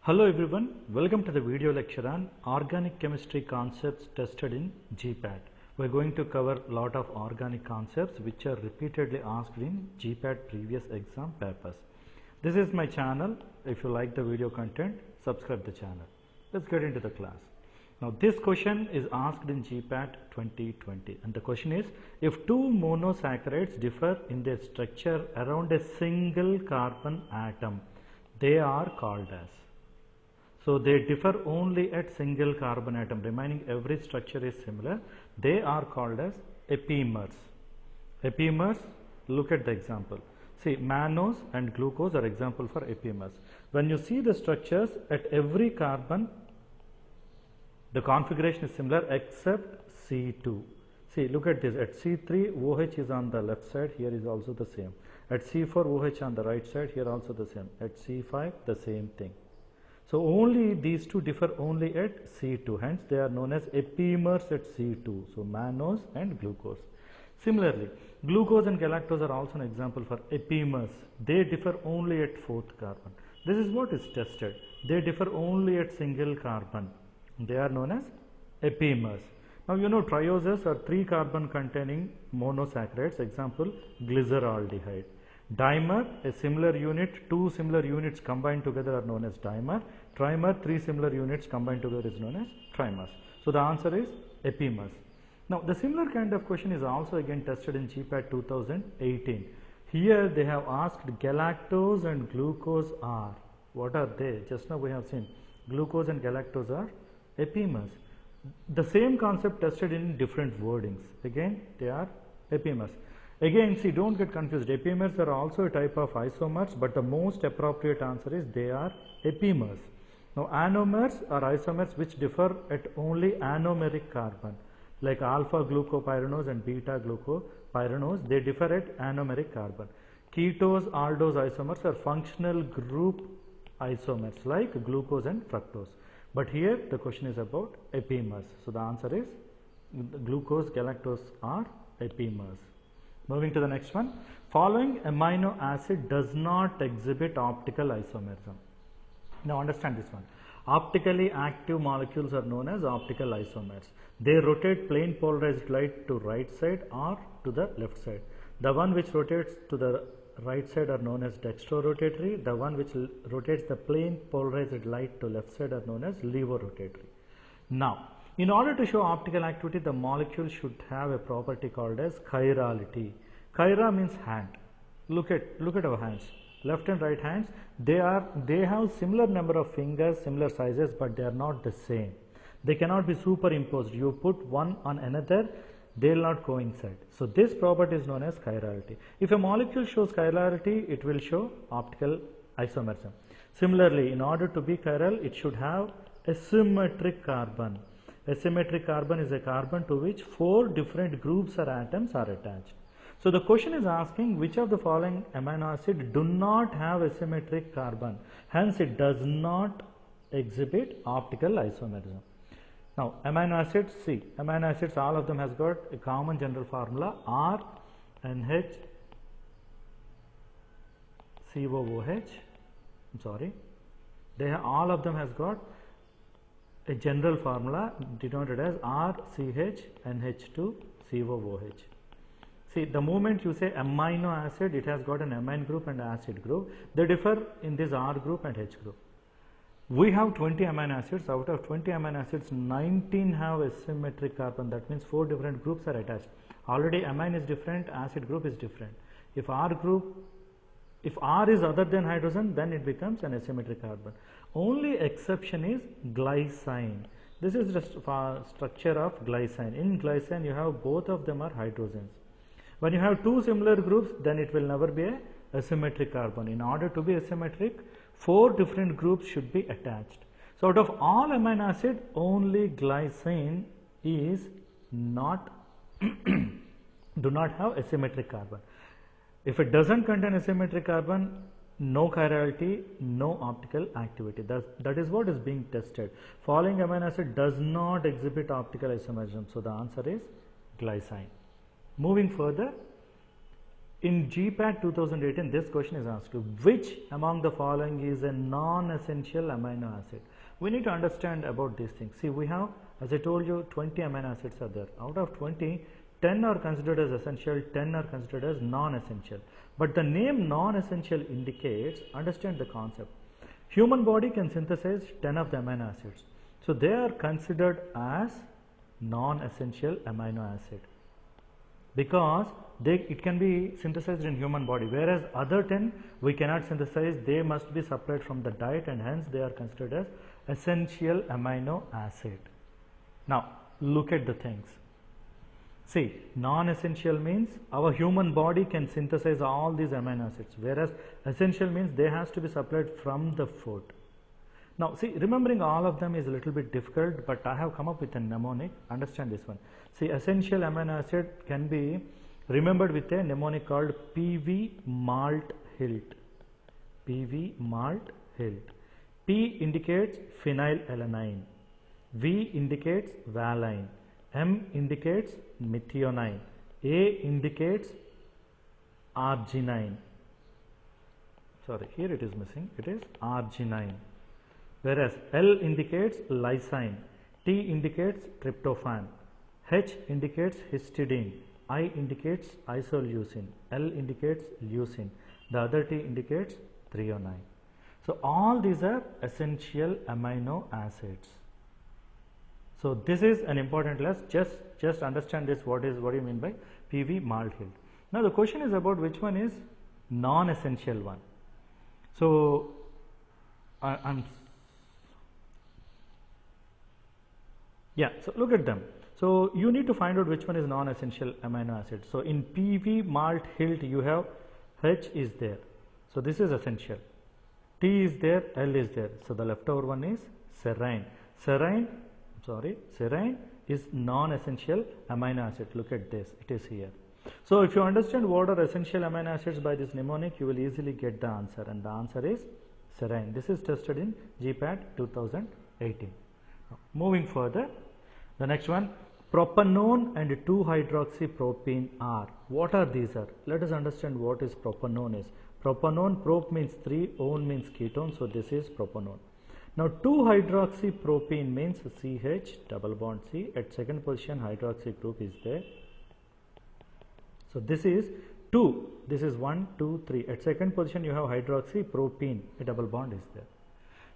Hello everyone, welcome to the video lecture on Organic Chemistry Concepts Tested in GPAT. We're going to cover a lot of organic concepts which are repeatedly asked in GPAT previous exam papers. This is my channel. If you like the video content, subscribe the channel. Let's get into the class. Now this question is asked in GPAT 2020 and the question is, if two monosaccharides differ in their structure around a single carbon atom, they are called as. So they differ only at single carbon atom, remaining every structure is similar. They are called as epimers. Epimers, look at the example. See, mannose and glucose are example for epimers. When you see the structures at every carbon, the configuration is similar except C2. See, look at this. At C3, OH is on the left side, here is also the same. At C4, OH on the right side, here also the same. At C5, the same thing. So only these two differ only at C2, hence they are known as epimers at C2, so mannose and glucose. Similarly, glucose and galactose are also an example for epimers. They differ only at fourth carbon. This is what is tested. They differ only at single carbon. They are known as epimers. Now you know trioses are 3 carbon containing monosaccharides, example glyceraldehyde. Dimer, a similar unit, 2 similar units combined together are known as dimer. Trimer, 3 similar units combined together is known as trimers. So the answer is epimers. Now the similar kind of question is also again tested in GPAT 2018. Here they have asked galactose and glucose are. What are they? Just now we have seen glucose and galactose are epimers. The same concept tested in different wordings. Again they are epimers. Again, see, don't get confused. Epimers are also a type of isomers, but the most appropriate answer is they are epimers. Now, anomers are isomers which differ at only anomeric carbon, like alpha glucopyranose and beta glucopyranose. They differ at anomeric carbon. Ketose, aldose isomers are functional group isomers, like glucose and fructose. But here the question is about epimers. So the answer is glucose, galactose are epimers. Moving to the next one, following amino acid does not exhibit optical isomerism. Now understand this one. Optically active molecules are known as optical isomers. They rotate plane polarized light to right side or to the left side. The one which rotates to the right side are known as dextrorotatory. The one which rotates the plane polarized light to left side are known as levorotatory. Now, in order to show optical activity, the molecule should have a property called as chirality. Chira means hand. Look at our hands. Left and right hands, they have similar number of fingers, similar sizes, but they are not the same. They cannot be superimposed. You put one on another, they will not coincide. So this property is known as chirality. If a molecule shows chirality, it will show optical isomerism. Similarly, in order to be chiral, it should have a symmetric carbon. A symmetric carbon is a carbon to which 4 different groups or atoms are attached. So the question is asking which of the following amino acid do not have a symmetric carbon. Hence it does not exhibit optical isomerism. Now amino acids, see, amino acids, all of them has got a common general formula R, NH, COOH. I'm sorry. All of them has got a general formula denoted as RCH NH2 COOH. See, the moment you say amino acid, it has got an amine group and acid group. They differ in this R group and H group. We have 20 amino acids. Out of 20 amino acids, 19 have a symmetric carbon. That means 4 different groups are attached. Already amine is different, acid group is different. If R is other than hydrogen, then it becomes an asymmetric carbon. Only exception is glycine. This is the structure of glycine. In glycine, you have both of them are hydrogens. When you have 2 similar groups, then it will never be a asymmetric carbon. In order to be asymmetric, 4 different groups should be attached. So out of all amino acid, only glycine is not do not have asymmetric carbon. If it doesn't contain asymmetric carbon, no chirality, no optical activity. That is what is being tested. Following amino acid does not exhibit optical isomerism. So the answer is glycine. Moving further, In GPAT 2018, this question is asked, which among the following is a non-essential amino acid? We need to understand about these things. See, we have, as I told you, 20 amino acids are there. Out of 20, 10 are considered as essential, 10 are considered as non-essential. But the name non-essential indicates, understand the concept. Human body can synthesize 10 of the amino acids. So they are considered as non-essential amino acid, because it can be synthesized in human body, whereas other 10 we cannot synthesize. They must be supplied from the diet, and hence they are considered as essential amino acid. Now look at the things. See, non-essential means our human body can synthesize all these amino acids, whereas essential means they has to be supplied from the food. Now see, remembering all of them is a little bit difficult, but I have come up with a mnemonic. Understand this one. See, essential amino acid can be remembered with a mnemonic called PV malt hilt. PV malt hilt. P indicates phenylalanine, V indicates valine, M indicates methionine, A indicates arginine. Sorry, here it is missing. It is arginine. Whereas L indicates lysine, T indicates tryptophan, H indicates histidine, I indicates isoleucine, L indicates leucine, the other T indicates threonine. So all these are essential amino acids. So this is an important lesson. Just understand this. What do you mean by PV malt hilt? Now the question is about which one is non-essential one. So so look at them. So you need to find out which one is non-essential amino acid. So in PV malt hilt you have H is there. So this is essential. T is there, L is there. So the leftover one is serine. Serine is non-essential amino acid. Look at this. It is here. So if you understand what are essential amino acids by this mnemonic, you will easily get the answer, and the answer is serine. This is tested in GPAT 2018. Moving further, the next one, propanone and 2-hydroxypropene are. What are these are? Let us understand what is propanone is. Propanone, prop means 3, one means ketone, so this is propanone. Now 2-hydroxypropene means CH double bond C, at second position hydroxy group is there. So this is 2, this is 1, 2, 3. At second position you have hydroxypropene, a double bond is there.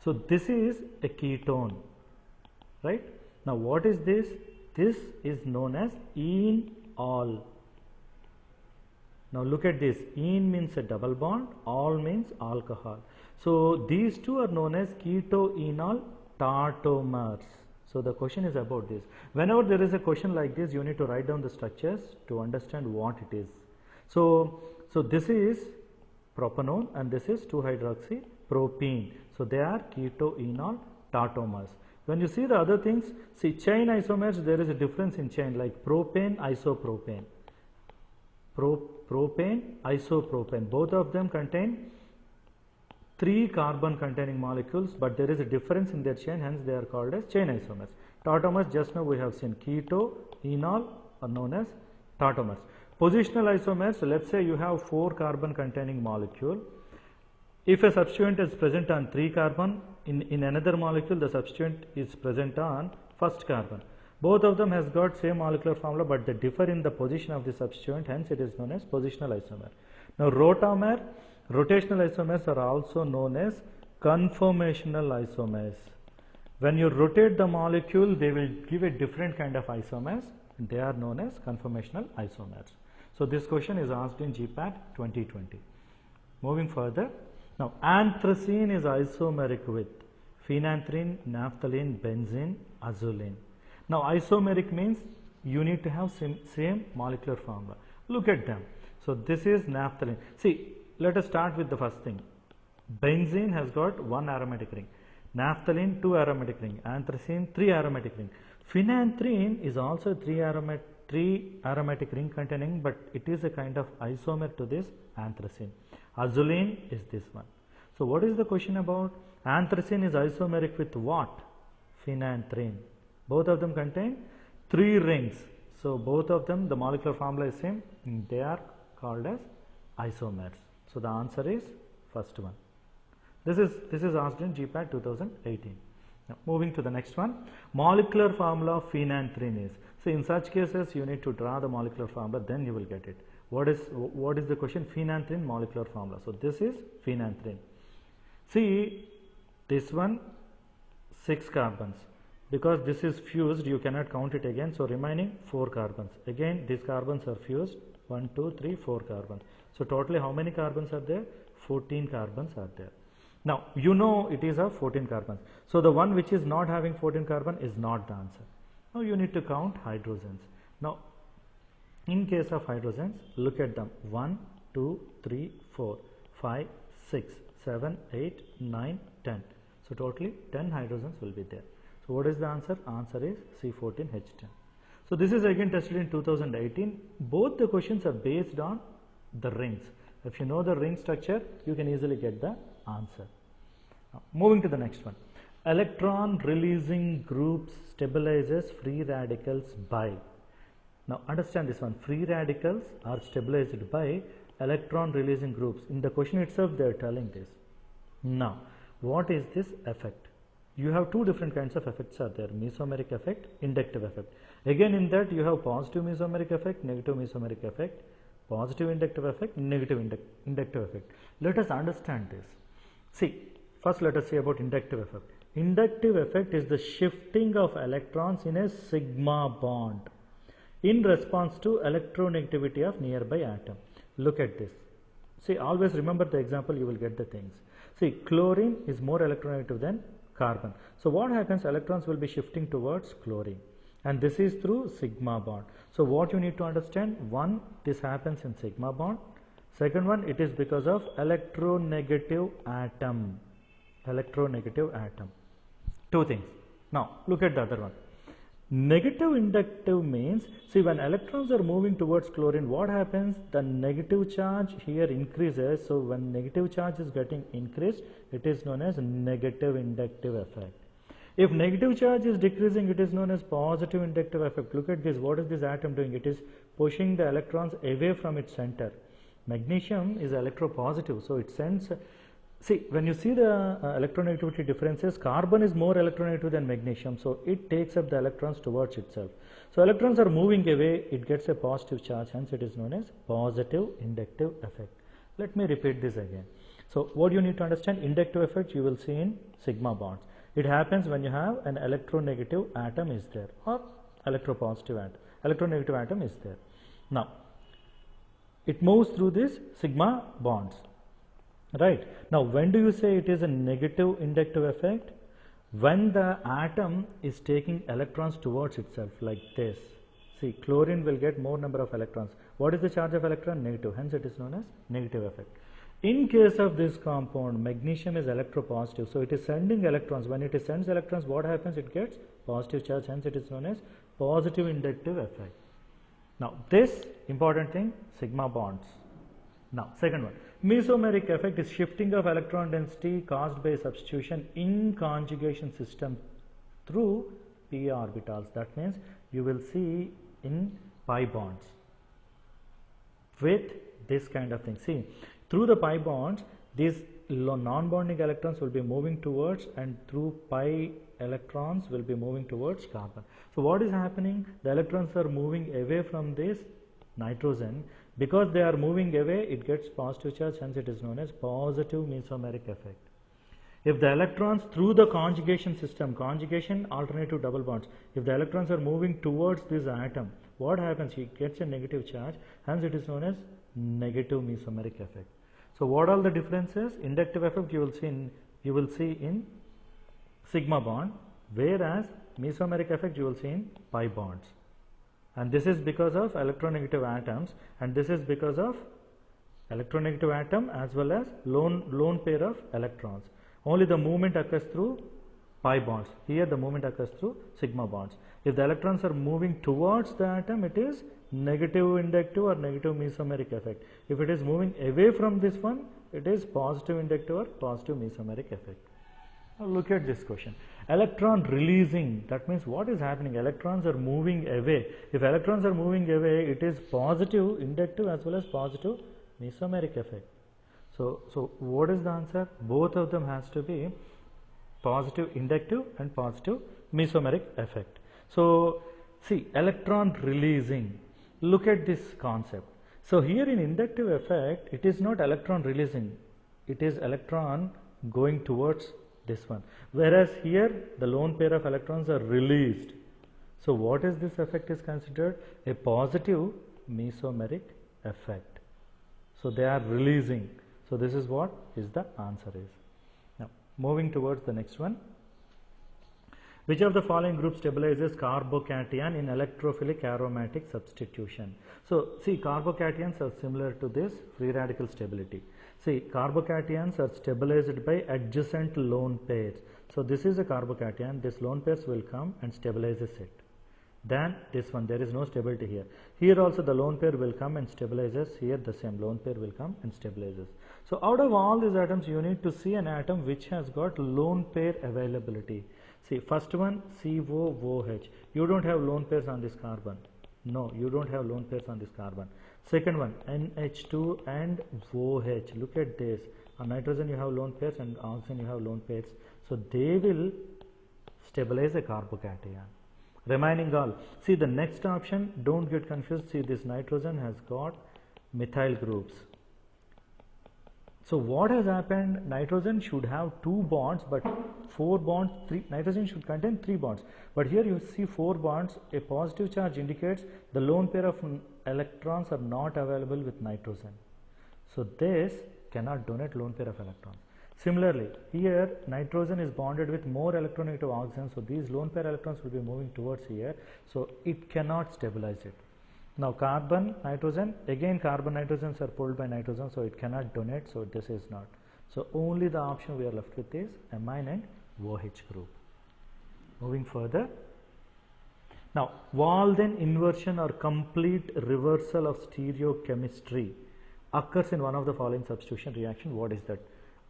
So this is a ketone, right? Now what is this? This is known as enol. Now look at this. En means a double bond, ol means alcohol. So these two are known as ketoenol tautomers. So the question is about this. Whenever there is a question like this, you need to write down the structures to understand what it is. So this is propanone and this is 2-hydroxypropene. So they are ketoenol tautomers. When you see the other things, see chain isomers, there is a difference in chain, like propane, isopropane. Propane, isopropane. Both of them contain 3 carbon containing molecules, but there is a difference in their chain, hence they are called as chain isomers. Tautomers, just now we have seen keto, enol are known as tautomers. Positional isomers, let's say you have 4 carbon containing molecule. If a substituent is present on 3 carbon, in another molecule the substituent is present on first carbon. Both of them has got same molecular formula, but they differ in the position of the substituent, hence it is known as positional isomer. Now rotamer, rotational isomers are also known as conformational isomers. When you rotate the molecule, they will give a different kind of isomers. They are known as conformational isomers. So this question is asked in GPAT 2020. Moving further, now anthracene is isomeric with phenanthrene, naphthalene, benzene, azulene. Now isomeric means you need to have same molecular formula. Look at them. So this is naphthalene. See, let us start with the first thing. Benzene has got 1 aromatic ring, naphthalene 2 aromatic ring, anthracene 3 aromatic ring. Phenanthrene is also 3 aromatic ring containing, but it is a kind of isomer to this anthracene. Azulene is this one. So what is the question about? Anthracene is isomeric with what? Phenanthrene. Both of them contain 3 rings. So both of them, the molecular formula is same. They are called as isomers. So the answer is first one. This is asked in GPAT 2018. Now moving to the next one, molecular formula of phenanthrene is. So in such cases you need to draw the molecular formula, then you will get it. What is the question? Phenanthrene molecular formula. So this is phenanthrene. See this one 6 carbons. Because this is fused, you cannot count it again. So remaining 4 carbons. Again these carbons are fused. 1, 2, 3, 4 carbons. So totally how many carbons are there? 14 carbons are there. Now you know it is of 14 carbons. So the one which is not having 14 carbon is not the answer. Now you need to count hydrogens. Now in case of hydrogens, look at them. 1, 2, 3, 4, 5, 6, 7, 8, 9, 10. So totally 10 hydrogens will be there. So what is the answer? Answer is C14H10. So this is again tested in 2018. Both the questions are based on the rings. If you know the ring structure, you can easily get the answer. Now, moving to the next one. Electron releasing groups stabilizes free radicals by. Now understand this one. Free radicals are stabilized by electron releasing groups. In the question itself they are telling this. Now what is this effect? You have two different kinds of effects are there. Mesomeric effect, inductive effect. Again in that you have positive mesomeric effect, negative mesomeric effect, positive inductive effect, negative inductive effect. Let us understand this. See, first let us see about inductive effect. Inductive effect is the shifting of electrons in a sigma bond in response to electronegativity of nearby atom. Look at this. See, always remember the example, you will get the things. See, chlorine is more electronegative than carbon. So what happens? Electrons will be shifting towards chlorine, and this is through sigma bond. So what you need to understand, one, this happens in sigma bond. Second one, it is because of electronegative atom. Electronegative atom. Two things. Now look at the other one. Negative inductive means, see, when electrons are moving towards chlorine, what happens? The negative charge here increases. So when negative charge is getting increased, it is known as negative inductive effect. If negative charge is decreasing, it is known as positive inductive effect. Look at this. What is this atom doing? It is pushing the electrons away from its center. Magnesium is electropositive, so it sends. See, when you see the electronegativity differences, carbon is more electronegative than magnesium, so it takes up the electrons towards itself. So electrons are moving away, it gets a positive charge, hence it is known as positive inductive effect. Let me repeat this again. So what you need to understand, inductive effect you will see in sigma bonds. It happens when you have an electronegative atom is there, or electropositive atom, electronegative atom is there. Now it moves through these sigma bonds. Right. Now when do you say it is a negative inductive effect? When the atom is taking electrons towards itself, like this. See, chlorine will get more number of electrons. What is the charge of electron? Negative. Hence it is known as negative effect. In case of this compound, magnesium is electropositive. So it is sending electrons. When it sends electrons, what happens? It gets positive charge. Hence it is known as positive inductive effect. Now this important thing, sigma bonds. Now second one. Mesomeric effect is shifting of electron density caused by substitution in conjugation system through p orbitals. That means you will see in pi bonds with this kind of thing. See, through the pi bonds, these non-bonding electrons will be moving towards, and through pi electrons will be moving towards carbon. So what is happening? The electrons are moving away from this nitrogen. Because they are moving away, it gets positive charge, hence it is known as positive mesomeric effect. If the electrons through the conjugation system, conjugation alternative double bonds, if the electrons are moving towards this atom, what happens? It gets a negative charge, hence it is known as negative mesomeric effect. So what are the differences? Inductive effect you will see in sigma bond, whereas mesomeric effect you will see in pi bonds. And this is because of electronegative atoms, and this is because of electronegative atom as well as lone pair of electrons. Only the movement occurs through pi bonds. Here the movement occurs through sigma bonds. If the electrons are moving towards the atom, it is negative inductive or negative mesomeric effect. If it is moving away from this one, it is positive inductive or positive mesomeric effect. Now look at this question. Electron releasing, that means what is happening? Electrons are moving away. If electrons are moving away, it is positive inductive as well as positive Mesomeric effect. So what is the answer? Both of them has to be positive inductive and positive mesomeric effect. So see, electron releasing, look at this concept. So here in inductive effect, it is not electron releasing, it is electron going towards this one, whereas here the lone pair of electrons are released. So what is this effect is considered? A positive mesomeric effect. So they are releasing. So this is what is the answer is. Now moving towards the next one. Which of the following group stabilizes carbocation in electrophilic aromatic substitution? So see, carbocations are similar to this free radical stability. See, carbocations are stabilized by adjacent lone pairs. So this is a carbocation, this lone pairs will come and stabilizes it. Then this one, there is no stability here. Here also the lone pair will come and stabilizes. Here the same lone pair will come and stabilizes. So out of all these atoms, you need to see an atom which has got lone pair availability. See, first one, COOH. You don't have lone pairs on this carbon. No, you don't have lone pairs on this carbon. Second one, NH2 and OH. Look at this. On nitrogen you have lone pairs and oxygen you have lone pairs. So they will stabilize a carbocation. Remaining all. See the next option, don't get confused. See, this nitrogen has got methyl groups. So what has happened? Nitrogen should have 2 bonds, but 4 bonds, 3. Nitrogen should contain 3 bonds. But here you see 4 bonds. A positive charge indicates the lone pair of electrons are not available with nitrogen. So this cannot donate lone pair of electrons. Similarly, here nitrogen is bonded with more electronegative oxygen. So these lone pair electrons will be moving towards here. So it cannot stabilize it. Now carbon, nitrogen, again carbon nitrogens are pulled by nitrogen, so it cannot donate, so this is not. So only the option we are left with is amine and OH group. Moving further. Now Walden inversion or complete reversal of stereochemistry occurs in one of the following substitution reaction. What is that?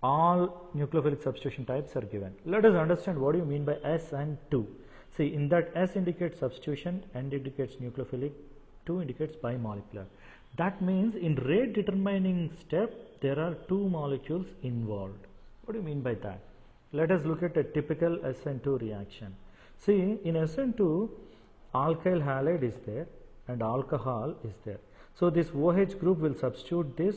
All nucleophilic substitution types are given. Let us understand what do you mean by S and 2. See, in that S indicates substitution and indicates nucleophilic, 2 indicates bimolecular. That means in rate determining step there are 2 molecules involved. What do you mean by that? Let us look at a typical SN2 reaction. See, in SN2 alkyl halide is there and alcohol is there. So this OH group will substitute this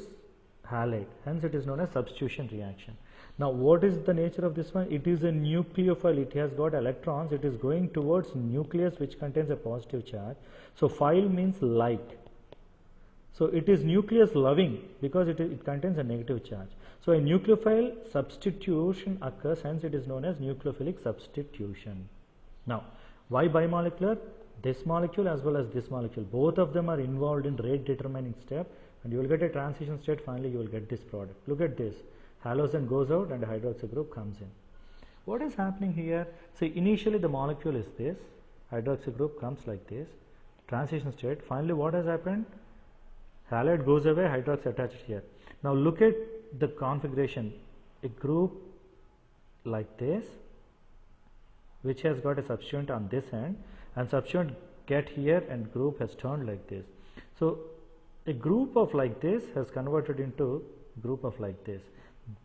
halide, hence it is known as substitution reaction. Now what is the nature of this one? It is a nucleophile, it has got electrons, it is going towards nucleus which contains a positive charge. So phile means like. So it is nucleus loving because it contains a negative charge. So a nucleophile substitution occurs, hence it is known as nucleophilic substitution. Now why bimolecular? This molecule as well as this molecule, both of them are involved in rate determining step, and you will get a transition state. Finally you will get this product. Look at this, halogen goes out and a hydroxy group comes in. What is happening here? See, initially the molecule is this, hydroxy group comes like this, transition state. Finally what has happened? Halide goes away, hydroxy attached here. Now look at the configuration, a group like this which has got a substituent on this end, and substituent get here and group has turned like this. So a group of like this has converted into group of like this.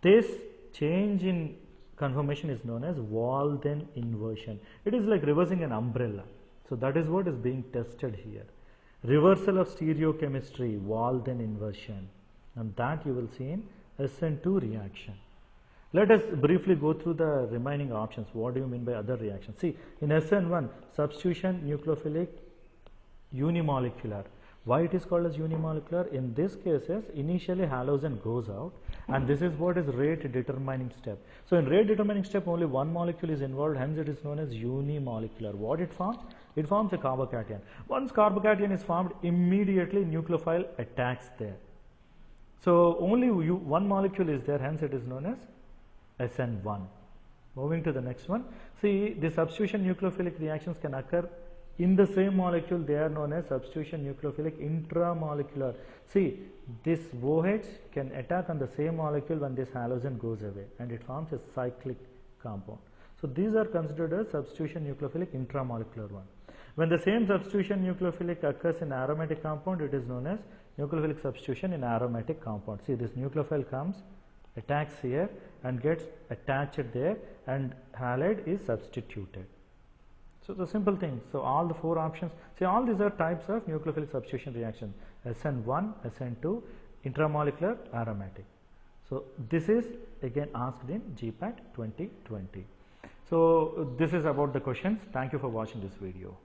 This change in conformation is known as Walden inversion. It is like reversing an umbrella. So that is what is being tested here. Reversal of stereochemistry, Walden inversion, and that you will see in SN2 reaction. Let us briefly go through the remaining options. What do you mean by other reactions? See, in SN1, substitution, nucleophilic, unimolecular. Why it is called as unimolecular? In this cases, initially halogen goes out, and this is what is rate determining step. So in rate determining step, only one molecule is involved, hence it is known as unimolecular. What it forms? It forms a carbocation. Once carbocation is formed, immediately nucleophile attacks there. So only one molecule is there, hence it is known as SN1. Moving to the next one. See, the substitution nucleophilic reactions can occur in the same molecule. They are known as substitution nucleophilic intramolecular. See, this OH can attack on the same molecule when this halogen goes away, and it forms a cyclic compound. So these are considered as substitution nucleophilic intramolecular one. When the same substitution nucleophilic occurs in aromatic compound, it is known as nucleophilic substitution in aromatic compound. See, this nucleophile comes, attacks here and gets attached there, and halide is substituted. So the simple thing. So all the 4 options, see, all these are types of nucleophilic substitution reaction: SN1, SN2, intramolecular, aromatic. So this is again asked in GPAT 2020. So this is about the questions. Thank you for watching this video.